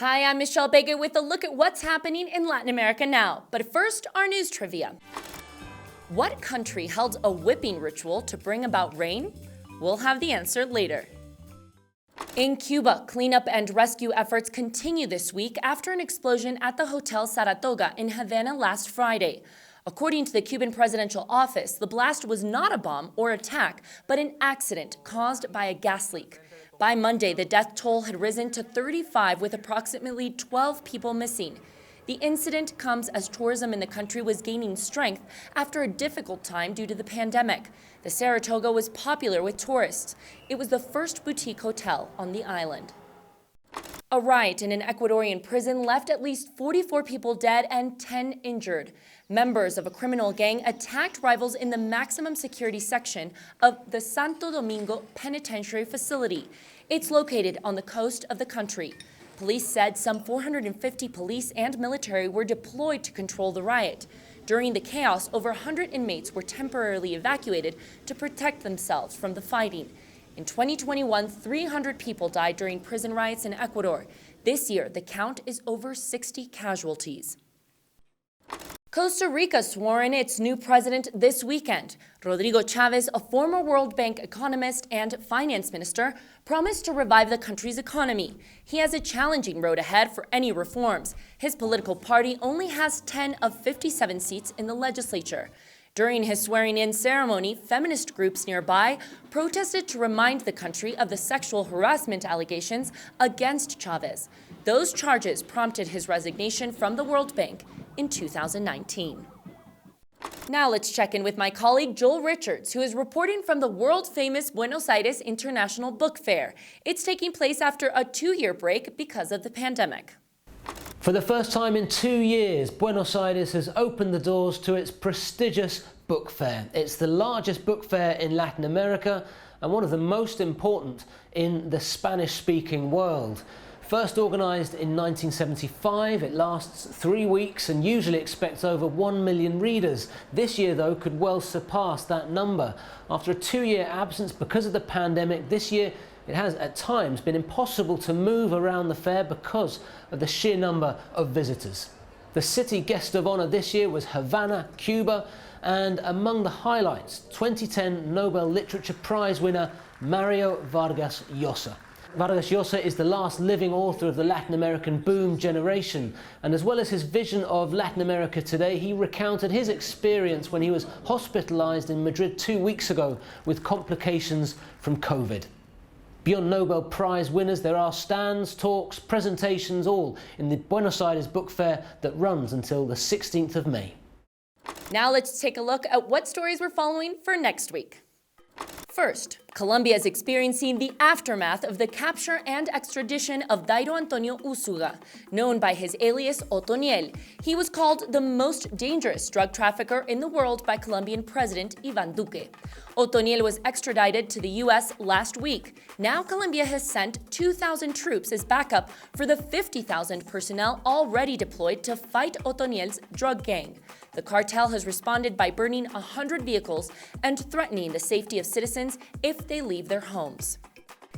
Hi, I'm Michelle Begue with a look at what's happening in Latin America now. But first, our news trivia. What country held a whipping ritual to bring about rain? We'll have the answer later. In Cuba, cleanup and rescue efforts continue this week after an explosion at the Hotel Saratoga in Havana last Friday. According to the Cuban presidential office, the blast was not a bomb or attack, but an accident caused by a gas leak. By Monday, the death toll had risen to 35, with approximately 12 people missing. The incident comes as tourism in the country was gaining strength after a difficult time due to the pandemic. The Saratoga was popular with tourists. It was the first boutique hotel on the island. A riot in an Ecuadorian prison left at least 44 people dead and 10 injured. Members of a criminal gang attacked rivals in the maximum security section of the Santo Domingo Penitentiary Facility. It's located on the coast of the country. Police said some 450 police and military were deployed to control the riot. During the chaos, over 100 inmates were temporarily evacuated to protect themselves from the fighting. In 2021, 300 people died during prison riots in Ecuador. This year, the count is over 60 casualties. Costa Rica swore in its new president this weekend. Rodrigo Chavez, a former World Bank economist and finance minister, promised to revive the country's economy. He has a challenging road ahead for any reforms. His political party only has 10 of 57 seats in the legislature. During his swearing-in ceremony, feminist groups nearby protested to remind the country of the sexual harassment allegations against Chavez. Those charges prompted his resignation from the World Bank in 2019. Now let's check in with my colleague Joel Richards, who is reporting from the world-famous Buenos Aires International Book Fair. It's taking place after a 2-year break because of the pandemic. For the first time in 2 years, Buenos Aires has opened the doors to its prestigious book fair. It's the largest book fair in Latin America and one of the most important in the Spanish-speaking world. First organised in 1975, it lasts 3 weeks and usually expects over 1 million readers. This year, though, could well surpass that number. After a 2-year absence because of the pandemic, this year it has at times been impossible to move around the fair because of the sheer number of visitors. The city guest of honour this year was Havana, Cuba, and among the highlights, 2010 Nobel Literature Prize winner Mario Vargas Llosa. Vargas Llosa is the last living author of the Latin American boom generation, and as well as his vision of Latin America today, he recounted his experience when he was hospitalized in Madrid 2 weeks ago with complications from COVID. Beyond Nobel Prize winners, there are stands, talks, presentations, all in the Buenos Aires Book Fair that runs until the 16th of May. Now let's take a look at what stories we're following for next week. First, Colombia is experiencing the aftermath of the capture and extradition of Dairo Antonio Usuga, known by his alias Otoniel. He was called the most dangerous drug trafficker in the world by Colombian President Iván Duque. Otoniel was extradited to the U.S. last week. Now Colombia has sent 2,000 troops as backup for the 50,000 personnel already deployed to fight Otoniel's drug gang. The cartel has responded by burning 100 vehicles and threatening the safety of citizens if they leave their homes.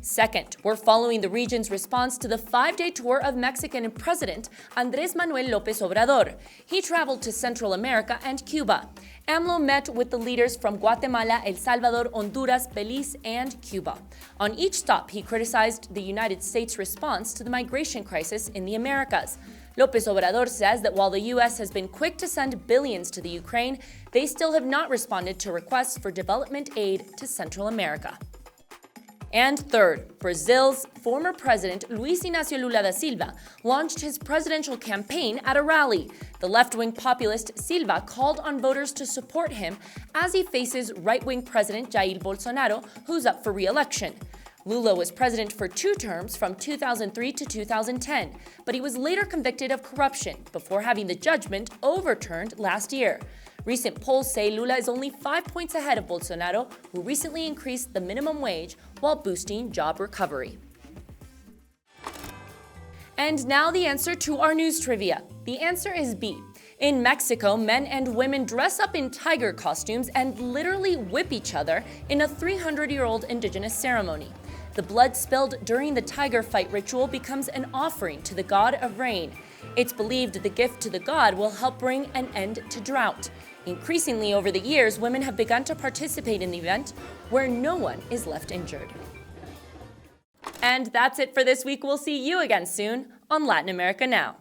Second, we're following the region's response to the 5-day tour of Mexican President Andrés Manuel López Obrador. He traveled to Central America and Cuba. AMLO met with the leaders from Guatemala, El Salvador, Honduras, Belize, and Cuba. On each stop, he criticized the United States' response to the migration crisis in the Americas. López Obrador says that while the U.S. has been quick to send billions to the Ukraine, they still have not responded to requests for development aid to Central America. And third, Brazil's former president Luiz Inácio Lula da Silva launched his presidential campaign at a rally. The left-wing populist Silva called on voters to support him as he faces right-wing President Jair Bolsonaro, who's up for re-election. Lula was president for 2 terms from 2003 to 2010, but he was later convicted of corruption before having the judgment overturned last year. Recent polls say Lula is only 5 points ahead of Bolsonaro, who recently increased the minimum wage while boosting job recovery. And now the answer to our news trivia. The answer is B. In Mexico, men and women dress up in tiger costumes and literally whip each other in a 300-year-old indigenous ceremony. The blood spilled during the tiger fight ritual becomes an offering to the god of rain. It's believed the gift to the god will help bring an end to drought. Increasingly over the years, women have begun to participate in the event where no one is left injured. And that's it for this week. We'll see you again soon on Latin America Now.